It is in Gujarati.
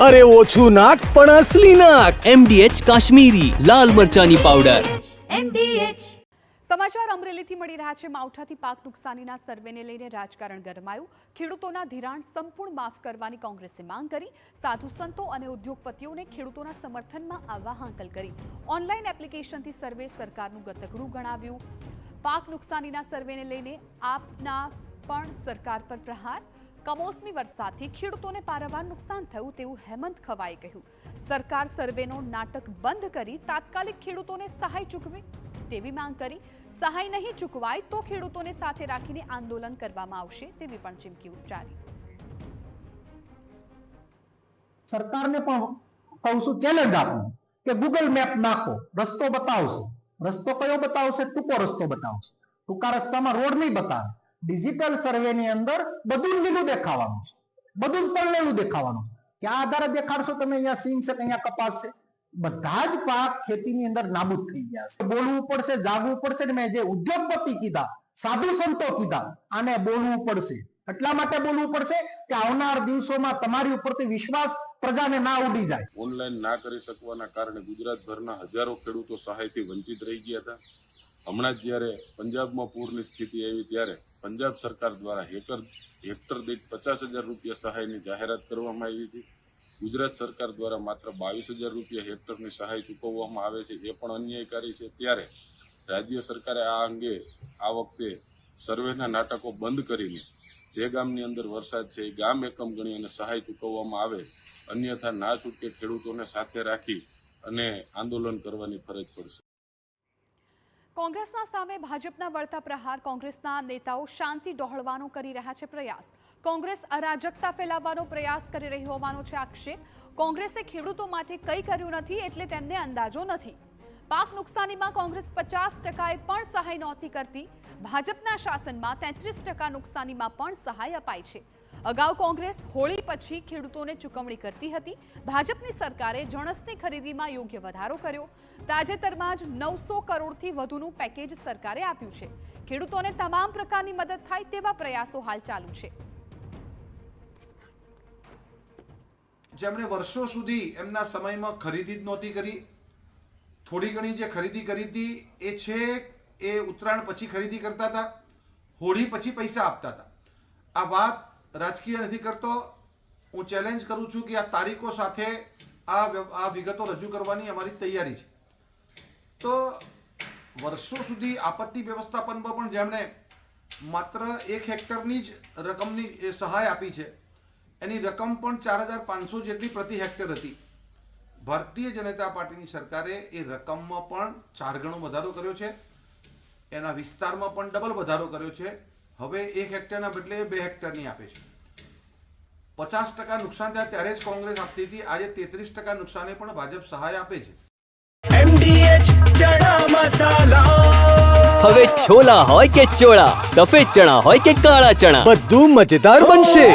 અરે ઓછું નાક પણ અસલી નાક. MDH કાશ્મીરી લાલ મરચાની પાવડર. MDH. સમાચાર અમરેલીથી મળી રહ્યા છે. માવઠાથી પાક નુકસાનીના સર્વેને લઈને રાજકારણ ગરમાયું. ખેડૂતોના ધિરાણ સંપૂર્ણ માફ કરવાની કોંગ્રેસે માંગ કરી. સાધુ સંતો અને ઉદ્યોગપતિઓને ખેડૂતોના સમર્થનમાં આવવા હાંકલ કરી. ઓનલાઈન એપ્લિકેશનથી સર્વે સરકારનું ગતકડું ગણાવ્યું. પાક નુકસાનીના સર્વેને લઈને આપના પણ સરકાર પર પ્રહાર. કમોસમી વરસાદથી ખેડૂતોને પારાવાર નુકસાન થયું તેવું હેમંત ખવાએ કહ્યું. સરકાર સર્વેનો નાટક બંધ કરી તાત્કાલિક ખેડૂતોને સહાય ચૂકવે તેવી માંગ કરી. સહાય નહીં ચૂકવાય તો ખેડૂતોને સાથે રાખીને આંદોલન કરવામાં આવશે તેવી પણ ચીમકી ઉચ્ચારી. સરકારને પણ કહું છું, ચેલેન્જ આપું કે ગૂગલ મેપ નાખો, રસ્તો બતાવશે. રસ્તો કયો બતાવશે? ટૂંકો રસ્તો બતાવશે. ટૂંકા રસ્તામાં રોડ નહીં બતાવે. ડિજિટલ સર્વે ની અંદર બધું લીલું દેખાવાનું છે, બધું જ પડલેલું દેખાવાનું છે. ક્યાં આધારે દેખાડશો તમે? અહીંયા સિંગ છે, અહીંયા કપાસ છે, બધા જ પાક ખેતીની અંદર નાબૂદ થઈ ગયા છે. બોલવું પડશે, જાગવું પડશે. મેં જે ઉદ્યોગપતિ કીધા, સાધુ સંતો કીધા, આને બોલવું પડશે. એટલા માટે બોલવું પડશે કે આવનાર દિવસોમાં તમારી ઉપરથી વિશ્વાસ પ્રજાને ના ઉડી જાય. ઓનલાઈન ના કરી શકવાના કારણે ગુજરાતભરના હજારો ખેડૂતો સહાયથી વંચિત રહી ગયા હતા. હમણાં જ જ્યારે પંજાબમાં પૂરની સ્થિતિ આવી ત્યારે પંજાબ સરકાર દ્વારા હેક્ટર દીઠ 50,000 રૂપિયા સહાયની જાહેરાત કરવામાં આવી હતી. ગુજરાત સરકાર દ્વારા માત્ર 22,000 રૂપિયા હેક્ટરની સહાય ચૂકવવામાં આવે છે, એ પણ અન્યાયકારી છે. ત્યારે રાજ્ય સરકારે આ અંગે આ વખતે સર્વેના નાટકો બંધ કરીને જે ગામની અંદર વરસાદ છે એ ગામ એકમ ગણી અને સહાય ચૂકવવામાં આવે, અન્યથા ના છૂટકે ખેડૂતોને સાથે રાખી અને આંદોલન કરવાની ફરજ પડશે. કોંગ્રેસના સામે ભાજપના વળતા પ્રહાર. કોંગ્રેસના નેતાઓ શાંતિ ડહોળવાનો કરી રહ્યા છે પ્રયાસ. કોંગ્રેસ અરાજકતા ફેલાવવાનો પ્રયાસ કરી રહી હોવાનો છે આક્ષેપ. કોંગ્રેસે ખેડૂતો માટે કંઈ કર્યું નથી એટલે તેમને અંદાજો નથી. પાક નુકસાનીમાં કોંગ્રેસ 50%એ પણ સહાય નહોતી કરતી. ભાજપના શાસનમાં 33% નુકસાનીમાં પણ સહાય અપાય છે. અગાઉ કોંગ્રેસ હોળી પછી ખેડૂતોને ચૂકવણી કરતી હતી. ભાજપની સરકારે જણસની ખરીદીમાં યોગ્ય વધારો કર્યો. તાજેતરમાં જ 900 કરોડથી વધુનું પેકેજ સરકારે આપ્યું છે. ખેડૂતોને તમામ પ્રકારની મદદ થાય તેવા પ્રયાસો હાલ ચાલુ છે. જેમણે વર્ષો સુધી એમના સમયમાં ખરીદી જ નહોતી કરી, થોડી ઘણી જે ખરીદી કરી હતી એ છે એ ઉત્તરાયણ પછી ખરીદી કરતા હતા, હોળી પછી પૈસા આપતા હતા. આ વાત રાજકીય નથી કરતો. હું ચેલેન્જ કરું છું કે આ તારીખો સાથે આ વિગતો રજૂ કરવાની અમારી તૈયારી છે. તો વર્ષો સુધી આપત્તિ વ્યવસ્થાપનમાં પણ જેમણે માત્ર 1 હેક્ટરની જ રકમની સહાય આપી છે, એની રકમ પણ 4,500 જેટલી પ્રતિ હેક્ટર હતી. ભારતીય જનતા પાર્ટીની સરકારે એ રકમમાં પણ 4 ગણો વધારો કર્યો છે, એના વિસ્તારમાં પણ ડબલ વધારો કર્યો છે. હવે 1 હેક્ટરના બદલે 2 હેક્ટરની આપે છે. 50% નુકસાન થાય ત્યારે જ કોંગ્રેસ આપતી હતી. આજે 33% નુકસાને પણ ભાજપ સહાય આપે છે. MDH ચણા મસાલા. હવે છોલા હોય કે ચોળા, સફેદ ચણા હોય કે કાળા ચણા, બધું મજેદાર બનશે.